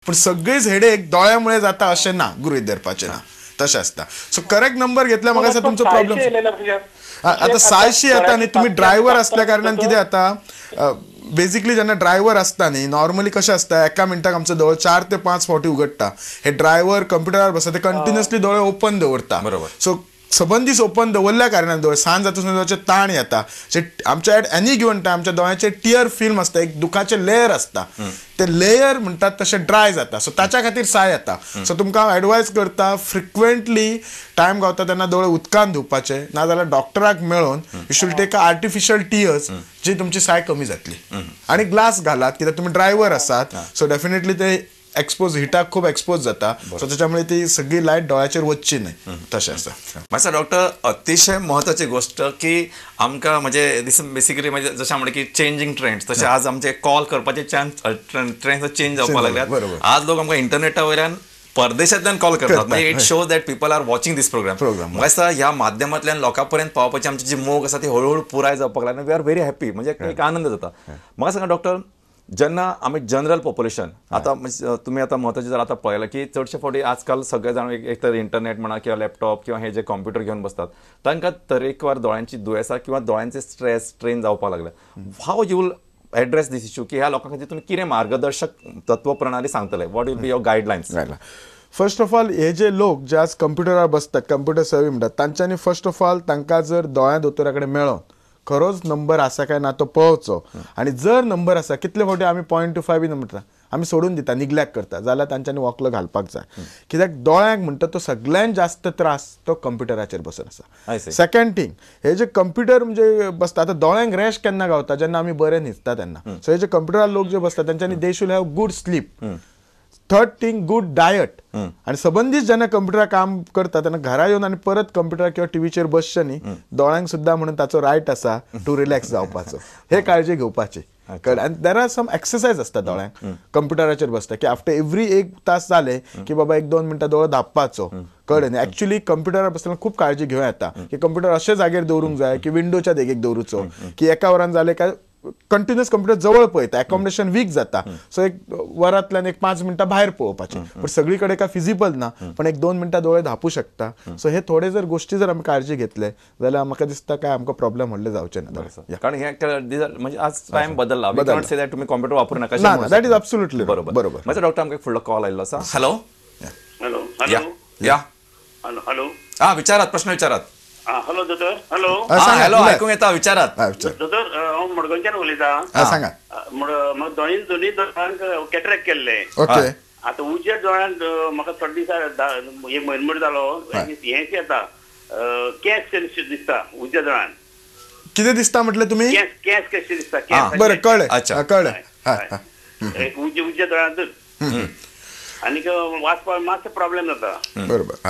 पण सगळेच हेडेक दोळ्यामुळे जाता अशें ना गृहीत धरपाचें ना तशें आसता. सो करेक्ट नंबर घेतल्या म्हाका दिसता तुमचो प्रॉब्लेम आता 600 येता न्ही. तुम्ही ड्रायव्हर असल्या कारणान कितें जाता बेसिकली जेन्ना ड्रायव्हर असता न्ही नॉर्मली कशें आसता एका मिनटाक आमचो दोळो 4 ते 5 फावटी उगडटा. हे ड्रायव्हर कंप्युटरार बसता ते कंटिन्युअसली दोळे ओपन दवरता. सो सबंद दीस ओपन दवरल्या कारणान दोळे सांज जाता दोळ्याचे ताण येता. आमच्या एट एनी गिवन टायम आमच्या दोळ्याचे टियर फिल्म आसता एक दुखाचे लेयर आसता. ते लेयर म्हणटात तसे ड्राय जाता. सो ताच्या खातीर साय येता. सो तुमकां हांव एडवायज करता फ्रिक्वेंटली टायम गावता तेन्ना दोळे उदकान धुवपाचे नाजाल्यार डॉक्टराक मेळोन you should take artificial tears जी तुमची साय कमी जातली. आणि ग्लास घालात कित्याक तुमी ड्रायव्हर आसात. सो डेफिनेटली ते एक्सपोज हिटाक खूप एक्सपोज जाता. सो त्याच्यामुळे ती सगळी लायट डोळ्याचेर वचची नाही तशें आसा. मातसो डॉक्टर अतिशय महत्वाची गोष्ट की आमकां म्हणजे दिस बेसिकली म्हणजे जशें म्हणलें की चेंजिंग ट्रेंड्स तशें आज आमचे कॉल करपाचे ट्रेंड्स चेंज जावपाक लागल्यात. आज लोक आमकां इंटरनेटा वयल्यान परदेशांतल्यान कॉल करतात. म्हणजे it shows that people are watching this program. म्हाका दिसता ह्या माध्यमांतल्यान लोकां पर्यंत पावपाची आमची जी मोग आसा ती हळूहळू पुराय जावपाक लागली. वी आर व्हेरी हॅपी म्हणजे एक आनंद जाता. म्हाका सांगा डॉक्टर जेन्ना आमी जनरल पॉप्युलेशन आता तुम्ही आता महत्वाचे जर आता पळयलां की चडशे फावटी आजकाल सगळे जाण एक तर इंटरनेट म्हणा किंवा लॅपटॉप किंवा हे जे कॉम्प्युटर घेवन बसतात तांकां तरेकवार दोळ्यांची दुयेंसां किंवा दोळ्यांचे स्ट्रेस स्ट्रेन जावपाक लागल्या. How you will address this issue की ह्या लोकां खातीर तुमी कितें मार्गदर्शक तत्व प्रणाली सांगतले. What will be your guidelines. First of all हे जे लोक जे आज कंप्युटरार बसतात कंप्युटर सर्वी म्हणटात तांच्यांनी फर्स्ट ऑफ ऑल तांकां जर दोळ्या दोतोरा कडेन मेळोन खरोच नंबर आसा काय ना तो पळोवचो. आणि जर नंबर आसा कितले फावटी आमी 0.25 बी म्हणटा आमी सोडून दिता निग्लॅक्ट करता जाल्यार तांच्यांनी वॉकलो घालपाक जाय. कित्याक दोळ्यांक म्हणटा तो सगळ्यात जास्त त्रास तो कंप्युटराचेर बसून आसा. सेकंड थिंग हे जे कंप्युटर म्हणजे बसता आता दोळ्यांक रेस्ट केन्ना गावता जेन्ना आमी बरे न्हिदता तेन्ना. सो हे जे कंप्युटरार लोक जे बसतात तांच्यांनी they should have good sleep. Third thing good diet. आणि सबंदीत जेन्ना कंप्युटरार काम करता तेन्ना घरा येवन आनी परत कंप्युटर किंवा टीव्हीचेर बसचे न्ही. दोळ्यांक सुद्दां म्हणून ताचो रायट आसा टू रिलॅक्स जावपाचो. हे काळजी घेवपाची. आनी देर आर सम एक्सरसायज आसता दोळ्यांक कंप्युटराचेर बसता की आफ्टर एवरी 1 तास जाले की बाबा 1-2 मिनटां दोळो धांपपाचो. कळ्ळें न्ही. एक्चुअली कंप्युटरार बसतना खूप काळजी घेवं येता की कंप्युटर अशे जागेर दवरूंक जाय की विंडोच्या देगेक दवरूचो की एका वरान जाले काय कंटिन्युअस कंप्युटर जवळ पळयता अकोमोडेशन वीक जाता. सो एक वरांतल्यान 5 मिनटां भायर पळोवपाची. पण सगळी कडेन काय फिजिबल ना पण 1-2 मिनटां दोळे धांपू शकता. सो हे थोडे जर गोष्टी जर आमी काळजी घेतले जाल्यार म्हाका दिसता काय आमकां प्रॉब्लेम व्हडले जावचे ना. कारण हे म्हणजे आज टायम बदलला. तुम्ही कॉम्प्युटर वापरू नका. दॅट इज एब्सोल्युटली बरोबर. माझा डॉक्टर आमकां एक फुडलो कॉल आयल्लो आसा. हॅलो हॅलो या हॅलो हा विचारात प्रश्न विचारात. हॅलो दोतोर. हॅलो हॅलो आयकूंक येता विचारात. दोतोर हांव मडगांवच्यान उलयतां. सांगा. म्हाका दोन्ही दोळ्यांक कॅटरेक्ट केल्ले. ओके. आतां उज्या दोळ्यांक म्हाका थोडे दिसा एक म्हयनो जालो हें येता केंस दिसता उज्या दोळ्यान. कितें दिसता म्हटलें तुमी. केंस कशें दिसता. बरें कळ्ळें. कळ्ळें. उज्या दोळ्यांत आनीक वाचपाक मातसो प्रॉब्लेम जाता. बरोबर.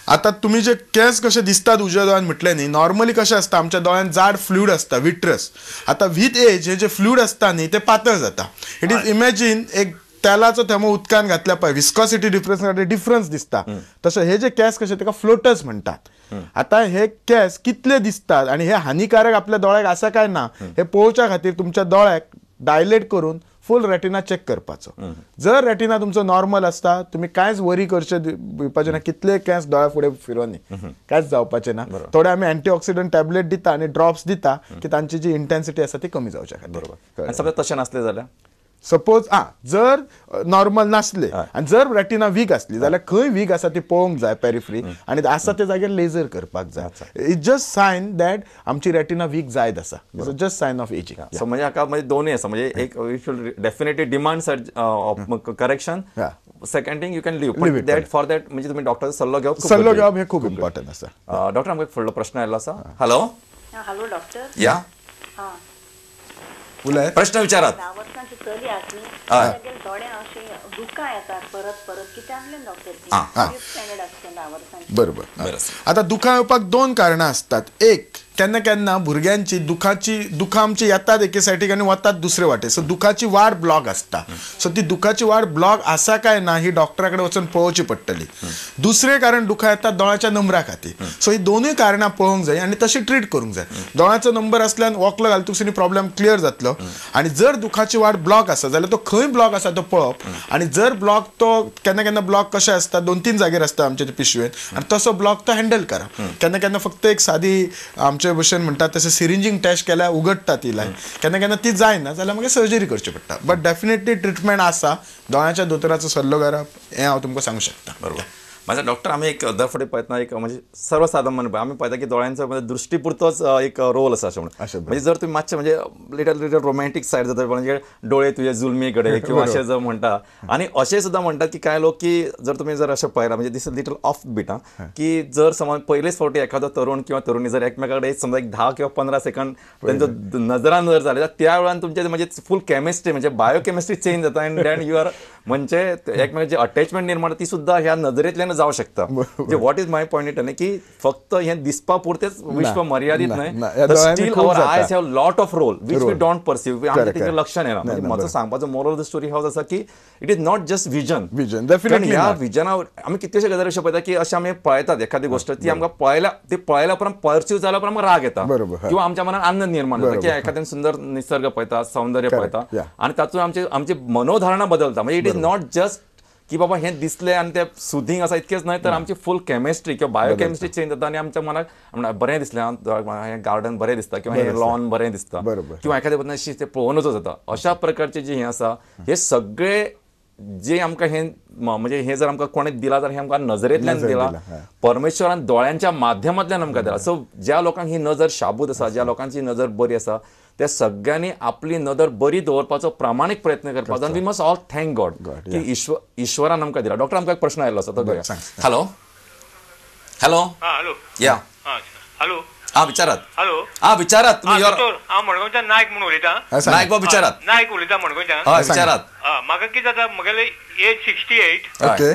आता तुम्ही जे केस कसे दिसतात उजव्या दोळ्यान म्हटले न्ही नॉर्मली कशें आसता आमच्या दोळ्यान जाड फ्लुइड आसता विट्रस. आता विथ एज हे जे फ्लुइड आसता न्ही ते पातळ जाता. इट इज इमॅजिन एक तेलाचो थेंबो उदकान घातल्या पळय विस्कॉसिटी डिफरन्स दिसता तशें हे जे केस कशे ताका फ्लोटर्स म्हणटात. आता हे केस कितले दिसतात आणि हे हानिकारक आपल्या दोळ्याक आसा काय ना हे पळोवच्या खातीर तुमच्या दोळ्याक डायलेट करून फुल रेटिना चेक करपाचो. जर रेटिना तुमचो नॉर्मल आसता तुम्ही कांयच वरी करचे भिवपाचे ना. कितले केस दोळ्या फुडें फिरोनी कांयच जावपाचें ना. थोडे आमी अँटीऑक्सिडंट टॅबलेट दिता आनी ड्रॉप्स दिता की तांची जी इंटेन्सिटी आसा ती कमी जावच्या खातीर. बरोबर. सगळें तशें नासलें जाल्यार सपोज जर नॉर्मल नासले आणि जर रेटिना वीक असली जाल्यार खंय वीक आसा ती पळोवंक जाय पेरिफ्री आणि आसा ते जाग्यार लेजर करपाक जाय. इट्स जस्ट सायन दॅट आमची रेटिना वीक जायत आसा. Just sign of ageing. So म्हणजे हाका म्हणजे दोन्ही आसा म्हणजे एक you should definitely demand correction. Second thing you can leave that for that म्हणजे तुम्ही डॉक्टरचो सल्लो घेवप हे खूप इम्पॉर्टंट आसा. डॉक्टर आमकां एक फुडलो प्रश्न आयल्लो आसा. Hello hello doctor. या प्रश्न विचारात. चली आसली थोडे अशें दुकां येतात परत परत कित्याकल्यान डॉक्टर. बरोबर. आता दुखां येवपाक 2 कारणां असतात. एक केन्ना केन्ना भुरग्यांची दुखां आमची येतात एके सायडीक आनी वतात दुसरे वाटे. सो दुखाची वाड ब्लॉक आसता. सो ती दुखाची वाड ब्लॉक आसा काय ना ही डॉक्टरा कडेन वचून पळोवची पडटली. दुसरें कारण दुखां येतात दोळ्याच्या नंबरा खातीर. सो ही दोनूय कारणां पळोवंक जाय आनी तशी ट्रीट करूंक जाय. दोळ्याचो नंबर आसल्यान वॉकलो घालतुकसनी प्रॉब्लेम क्लियर जातलो. आनी जर दुखाची वाड ब्लॉक आसा जाल्यार तो खंय ब्लॉक आसा तो पळोवप. आनी जर ब्लॉक तो केन्ना केन्ना ब्लॉक कशें आसता 2-3 जागेर आसता आमच्या पिशवेन आनी तसो ब्लॉक तो हँडल करप. केन्ना केन्ना फक्त एक सादी आमचे भशेन म्हणटात तशें सिरिंजींग टेस्ट केल्यार उगडटा ती लायन. केन्ना केन्ना ती जायना जाल्यार मागीर सर्जरी करची पडटा. बट डेफिनेटली ट्रिटमेंट आसा. दोळ्याच्या दोतोराचो सल्लो घेवप हें हांव तुमकां सांगूक शकता. बरोबर. माझा डॉक्टर आम्ही एक दर फावटी पळयतना एक म्हणजे सर्वसाधारण आम्ही पळयता की दोळ्यांचो म्हणजे दृष्टीपुरतोच एक रोल आसा अशें म्हणून. म्हणजे जर तुम्ही मातशें म्हणजे लिटल रोमॅन्टिक सायड जाता म्हणजे डोळे तुझे जुलमी कडे किंवा अशें जर म्हणटा. आणि अशें सुद्दां म्हणटात की कांय लोक की जर तुम्ही जर अशें पळयला म्हणजे दिस लिटल ऑफ बीट की जर समज पयलेच फावटी एखादो तरुण किंवा तरुणी जर एकमेका कडेन समजा एक 10 किंवा 15 सेकंद त्यांचो नजरान जर जाले जाल्यार त्या वेळान तुमचे म्हणजे फूल केमिस्ट्री म्हणजे बायोकेमिस्ट्री चेंज जाता आनी दॅन यू आर म्हणजे एकमेकाची अटॅचमेंट निर्माण ती सुद्धा ह्या नजरेंतल्यान जावं शकता. म्हणजे what is my point it की फक्त हे दिसपा पुरतेच विश्व मर्यादित नाही. Still our eyes have lot of role which we don't perceive. आमच्या तिकडे लक्ष येना. म्हणजे म्हजो सांगपाचो मोरल ऑफ द स्टोरी हाऊस आसा की it is not just vision. Definitely ह्या विजनावर आम्ही कितलेशे गजाली अशें पळयता की अशें आमी पळयतात एखादी गोष्ट ती आमकां पळयल्या उपरांत परसीव जाल्या उपरांत आमकां राग येता किंवा आमच्या मनात आनंद निर्माण जाता की एखाद्यान सुंदर निसर्ग पळयता सौंदर्य पळयता आणि तातूंत आमची मनोधारणा बदलता. म्हणजे इट इज नॉट जस्ट की बाबा हे दिसले आणि ते सुदींग असा इतकेच नाही तर आमची फुल केमिस्ट्री किंवा बायोकेमिस्ट्री चेंज जाता आणि आमच्या मनाक बरें दिसलें हे गार्डन बरें दिसता किंवा हे लॉन बरें दिसता किंवा एखाद्या बद्दल अशी ते पळोवनूच जाता. अशा प्रकारचे जे हे आसा हे सगळे जे आमकां हे म्हणजे हे जर आमकां कोणें दिला तर हे आमकां नजरेंतल्यान दिला. परमेश्वरान दोळ्यांच्या माध्यमांतल्यान आमकां दिला. सो ज्या लोकांक ही नजर शाबूत आसा ज्या लोकांची नजर बरी आसा त्या सगळ्यांनी आपली नजर बरी दवरपाचो प्रामाणीक प्रयत्न करपाचो. आनी we must all thank God की ईश्वरान आमकां दिला. डॉक्टर आमकां एक प्रश्न आयिल्लो आसा तो घेया. हॅलो हॅलो हॅलो या हॅलो हा विचारात. हॅलो हा विचारात तुम्ही हांव मडगांवच्यान नायक म्हणून उलयतां. नायक बाब विचारात. नायक उलयतां मडगांवच्यान. हय विचारात. म्हाका कितें जाता म्हगेलें एज 68. ओके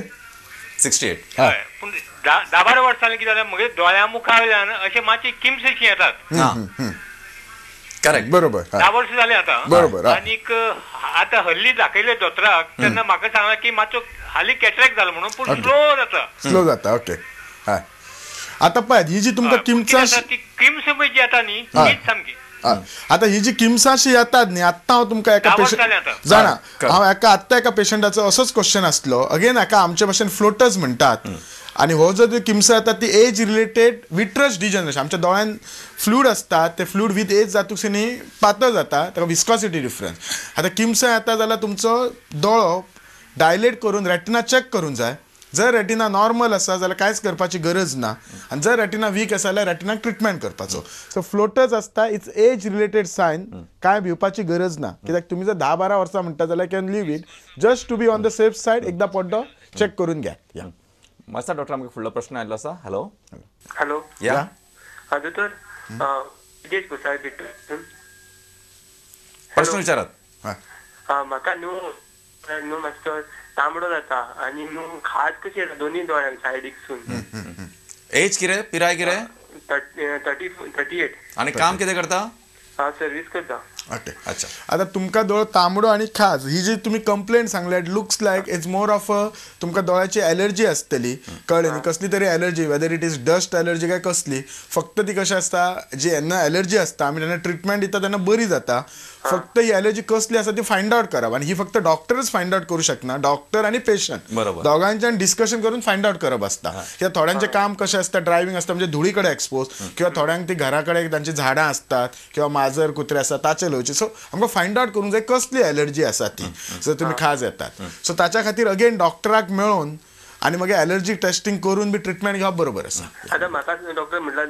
68 हय पूण 10-12 वर्सांनी कितें जालें म्हगे दोळ्या मुखावयल्यान अशें मातशी किम्स शी येतात. करेक्ट बरोबर 10 वर्स जाले आतां. बरोबर. आनीक आतां हल्ली दाखयले दोतोराक तेन्ना म्हाका सांगला की मातसो हालीं कॅटरेक्ट जालो म्हणून पूण स्लो जाता. ओके हय. आता पळय ही जी तुमकां किमचा ती किम्स पळय जी येता न्ही तीच सामकी. आता ही जी किम्साशी येतात न्ही आत्ता हांव तुमकां एका पेशंट जाणा हांव आत्ता एका पेशंटाचो असोच क्वेश्चन आसलो. अगेन हाका आमचे भाशेन फ्लोटर्स म्हणटात. आणि हो जो किम्स येतात ती एज रिलेटेड विट्रस डिजनरेशन. आमच्या दोळ्यान फ्लूड असतात ते फ्लूड विथ एज जातूकसनी पातळ जाता ताका विस्कॉसिटी डिफरन्स. आता किम्स येता जाल्यार तुमचो दोळो डायलेट करून रेटिना चेक करून जाय. जर रेटिना नॉर्मल आसा जाल्यार कांयच करपाची गरज ना. आनी जर रेटिना वीक आसा जाल्यार रेटिनाक ट्रिटमेंट करपाचो. सो फ्लोटर्स आसता इट्स एज रिलेटेड सायन. कांय भिवपाची गरज ना कित्याक तुमी जर 10-12 वर्सां म्हणटा जाल्यार can leave it just to be on the safe side. एकदा पड्डो चेक करून घ्या. मास्तर डॉक्टर आमकां फुडलो प्रश्न आयिल्लो आसा. हॅलो हॅलो या दोतोर विदेश कुसाळ भितर प्रश्न विचारात. म्हाका न्हू मातसो तांबडो जाता आनी न्हू खाज कशी येता दोनी दोळ्यांक सायडीकसून. एज कितें पिराय कितें. 38. आनी काम कितें करता. हांव सर्वीस करता. ओके अच्छा. आता तुमकां दोळ तांबडो आणि खाज ही जी तुम्ही कंप्लेंट सांगल्यात looks like it's more of a तुमकां दोळ्याची एलर्जी आसतली. कळ्ळें न्ही कसली तरी allergy whether it is dust allergy काय कसली. फक्त ती कशें आसता जी जेन्ना एलर्जी आसता आमी जेन्ना ट्रिटमेंट दिता तेन्ना बरी जाता. फक्त ही एलर्जी कसली आसा ती फायंड आउट करप आनी ही फक्त डॉक्टरच फायंड आउट करू शकना. डॉक्टर आणि पेशंट दोघांच्यान डिस्कशन करून फायंड आउट करप आसता. कित्याक थोड्यांचे काम कशें आसता ड्रायव्हिंग आसता म्हणजे धुळी कडेन एक्सपोज किंवा थोड्यांक ती घरा कडेन तांची झाडां आसतात किंवा माजर कुत्रे आसतात ताचे लवचे. सो आमकां फायंड आउट करूंक जाय कसली एलर्जी आसा ती जर तुमी खाज येतात. सो ताच्या खातीर अगेन डॉक्टराक मेळोवन आनी मागीर एलर्जी टेस्टिंग करून बी ट्रिटमेंट घेवप बरोबर आसा. आतां म्हाका डॉक्टर म्हणला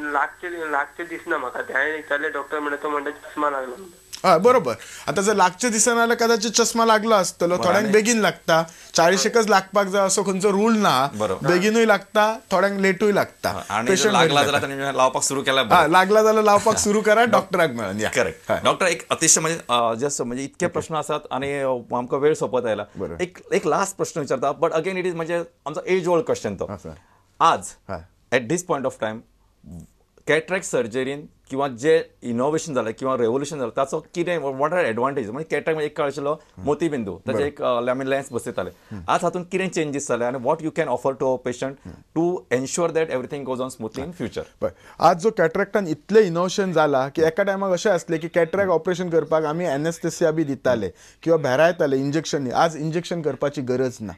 लागचे दिसना म्हाका हांवें विचारलें डॉक्टर म्हणटा तो म्हणटा चश्मा लागला. हय बरोबर. आता जर लागचे दिसना जाल्यार कदाचित चष्मा लागलो आसतलो. थोड्यांक बेगीन लागता. 40च लागपाक जाय असो खंयचो रूल ना. बेगीनूय लागता थोड्यांक लेटूय लागता. लागला जाल्यार लावपाक सुरू केला. लागला जाल्यार लावपाक सुरू करा डॉक्टराक मेळून. करेक्ट. डॉक्टर एक अतिशय म्हणजे जस्ट म्हणजे इतके प्रश्न आसात आणि आमकां वेळ सोंपत आयला. एक लास्ट प्रश्न विचारता बट अगेन इट इज म्हणजे आमचो एज ओल्ड क्वेश्चन तो. आज at this point of time cataract सर्जरीन किंवा जे इनोव्हेशन जालें किंवा रेवोल्युशन जालें ताचो कितें वॉट आर एडवांटेज म्हणजे कॅट्रॅक्ट एक काळ आशिल्लो मोतीबिंदू ताचे एक आमी लेन्स बसयताले आज हातून कितें चेंजीस जाले आनी what you can offer to our patient to ensure that everything goes on smoothly in future. पळय आज जो कॅट्रॅक्टान इतलें इनोव्हेशन जाला की एका टायमाक अशें आसलें की कॅट्रॅक्ट ऑपरेशन करपाक आमी एनेस्थेसिया बी दिताले किंवा भेरायताले इंजेक्शन. आज इंजेक्शन करपाची गरज ना,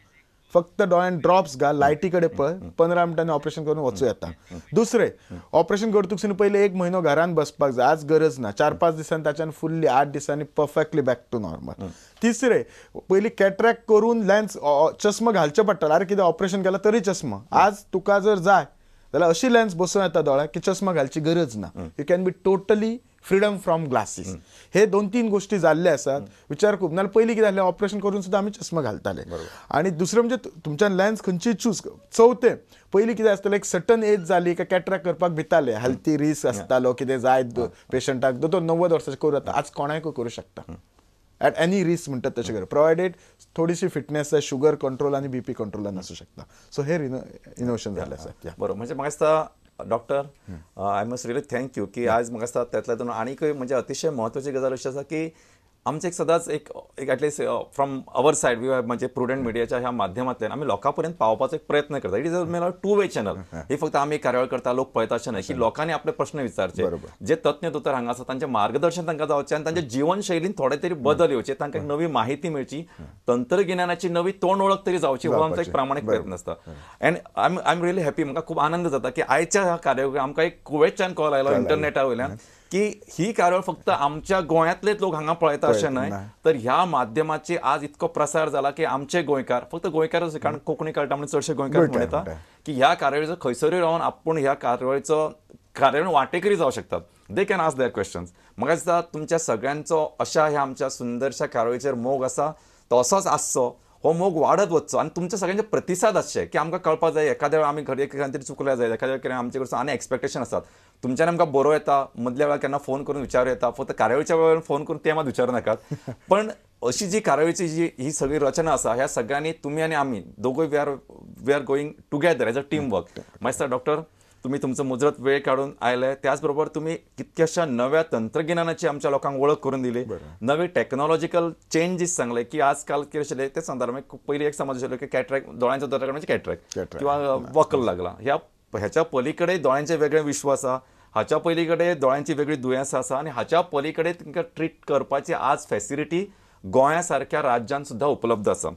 फक्त दोळ्यान ड्रॉप्स घाल, लायटी कडेन पळय, 15 मिनटांनी ऑपरेशन करून वचूं येता. दुसरें ऑपरेशन करतुकसून पयलीं 1 म्हयनो घरान बसपाक जाय, आज गरज ना. 4-5 दिसांनी ताच्यान फुल्ली 8 दिसांनी परफेक्टली बॅक टू नॉर्मल. तिसरें पयलीं कॅट्रॅक्ट करून लेन्स चश्मा घालचे पडटालो, अरे कितें ऑपरेशन केला तरी चश्मा. आज तुका जर जाय जाल्यार अशी लेन्स बसूं येता दोळ्याक की चश्मा घालची गरज ना. You can be totally freedom from glasses. हे 2-3 गोष्टी जाल्ले आसात. विचार खूब नाल्यार पयलीं कितें जालें ऑपरेशन करून सुद्दां आमी चश्मा घालताले. आनी दुसरें म्हणजे तुमच्यान लेन्स खंयची चूज. चवथें पयलीं कितें आसतालें एक सर्टन एज जाली काय कॅट्रॅक्ट करपाक भिताले, हेल्थी रिस्क आसतालो कितें जाय पेशंटाक. दोतोर 90 वर्साचे करूं येता, आज कोणायकूय करूं शकता ॲट एनी रिस्क म्हणटात तशें कर, प्रोवायडेड थोडीशी फिटनेस जाय, शुगर कंट्रोल आनी BP कंट्रोलान आसूं शकता. सो हे इनोव्हेशन जाल्लें आसा. बरोबर. म्हणजे म्हाका दिसता doctor I must really thank you की आज म्हाका दिसता त्यातल्यातून आनीकय म्हणजे अतिशय म्हत्वाची गजाल अशी आसा की आमचे एक सदांच एक at least from our side we म्हणजे प्रुडंट मिडियाच्या ह्या माध्यमांतल्यान आमी लोकां पर्यंत पावपाचो एक प्रयत्न करता. It is a two way channel. हे फक्त आमी कार्यावळ करता लोक पळयता अशें न्हय की लोकांनी आपले प्रश्न विचारचे, जे तज्ञ दोतोर हांगा आसा तांचें मार्गदर्शन तांकां जावचें आनी तांच्या जीवनशैलीन थोडे तरी बदल येवचे, तांकां नवी माहिती मेळची, तंत्रगिन्यानाची नवी तोंड ओळख तरी जावची, हो आमचो एक प्रामाणीक प्रयत्न आसता. End I am really happy. म्हाका खूब आनंद जाता की आयच्या ह्या कार्यावळीक आमकां एक कुवेतच्यान कॉल आयलो इंटरनेटा वयल्यान की ही कार्यावळ फक्त आमच्या गोंयांतलेच लोक हांगा पळयता अशें न्हय, तर ह्या माध्यमाची आज इतको प्रसार जाला की आमचे गोंयकार, फक्त गोंयकारच कारण कोंकणी कळटा म्हणून चडशे गोंयकार म्हणटा की ह्या कार्यावळीचो खंयसरूय रावन आपूण ह्या कार्यावळीन वांटेकरी जावं शकतात. They can ask their questions. म्हाका दिसता तुमच्या सगळ्यांचो अशा ह्या आमच्या सुंदरशा कार्यावळीचेर मोग आसा तो असोच आसचो, हो मोग वाडत वचचो आनी तुमचे सगळ्यांचे प्रतिसाद आसचे की आमकां कळपाक जाय एखाद्या वेळा आमी घडये कितें तरी चुकल्या जाय, एखाद्या वेळा कितें आमचे कडसून आनी एक्सपेक्टेशन आसात. तुमच्यान आमकां बरो येता, मदल्या वेळार केन्ना फोन करून विचारूं येता, फक्त कार्यावळीच्या वेळार फोन करून ते मात विचारूं नाकात. पण अशी जी कार्यावळीची जी ही सगळी रचना आसा ह्या सगळ्यांनी तुमी आनी आमी दोगूय we are going together as a team work. म्हाका दिसता डॉक्टर तुम्ही तुमचो मुजरत वेळ काढून आयले, त्याच बरोबर तुम्ही कितक्याशा नव्या तंत्रज्ञानाची आमच्या लोकांक वळख करून दिली, नवे टेक्नॉलॉजिकल चेंजीस सांगले की आजकाल कितें आशिल्लें ते सांगताले. पयलीं एक समज आशिल्लो की कॅट्रॅक्ट दोळ्यांचो दोतोर म्हणजे कॅट्रॅक्ट किंवा वकल लागला, ह्याच्या पलीकडे दोळ्यांचे वेगळे विश्व आसा, हाच्या पलीकडे दोळ्यांची वेगळी दुयेंसां आसा आनी हाच्या पलीकडे तांकां ट्रीट करपाची आज फॅसिलिटी गोंया सारख्या राज्यान सुद्दां उपलब्ध आसा.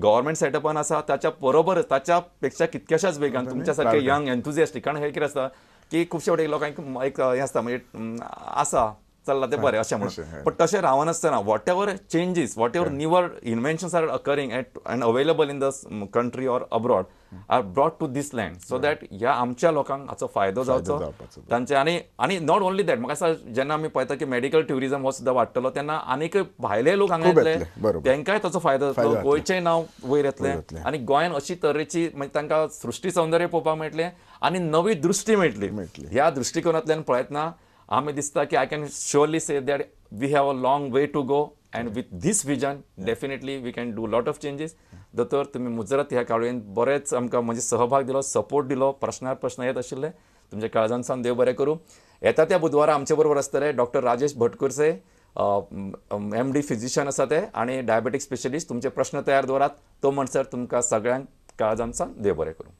गव्हर्मेंट सेटअपान आसा, ताच्या बरोबर ताच्या पेक्षा कितक्याशाच वेगान तुमच्या सारखे यंग एन्थुजियास्टीक, कारण हे कितें आसता की खुबशे फावटी लोकांक एक हें आसता म्हणजे आसा चल्ला ते बरें अशें म्हणून, पण तशें रावनासतना whatever changes, whatever newer inventions are occurring and available in the country or abroad are brought to this land so that ह्या आमच्या लोकांक हाचो फायदो जावचो तांचे. आनी नॉट ओन्ली दॅट, म्हाका दिसता जेन्ना आमी पळयता की मेडिकल ट्युरिजम हो सुद्दां वाडटलो तेन्ना आनीक भायले लोक हांगा येतले, तांकांय ताचो फायदो जातलो, गोंयचें नांव वयर येतलें आनी गोंयान अशी तरेची म्हणजे तांकां सृश्टी सौंदर्य पळोवपाक मेळटलें आनी नवी दृश्टी मेळटली. ह्या दृश्टिकोनांतल्यान पळयतना आमी दिसता की I can surely say that we have a long way to go and with this vision definitely we can do lot of changes. दोतोर तुमी मुजरत ह्या कार्यावळीन बरेच आमकां म्हणजे सहभाग दिलो, सपोर्ट दिलो, प्रश्नार प्रश्न येत आशिल्ले, तुमच्या काळजान सावन देव बरें करूं. येता त्या बुधवारा आमचे बरोबर आसतले डॉक्टर राजेश भटकुरसे, MD फिजिशियन आसा ते आनी डायबेटीक स्पेशलिस्ट. तुमचे प्रश्न तयार दवरात, तो म्हणसर तुमकां सगळ्यांक काळजान सावन देव बरें करूं.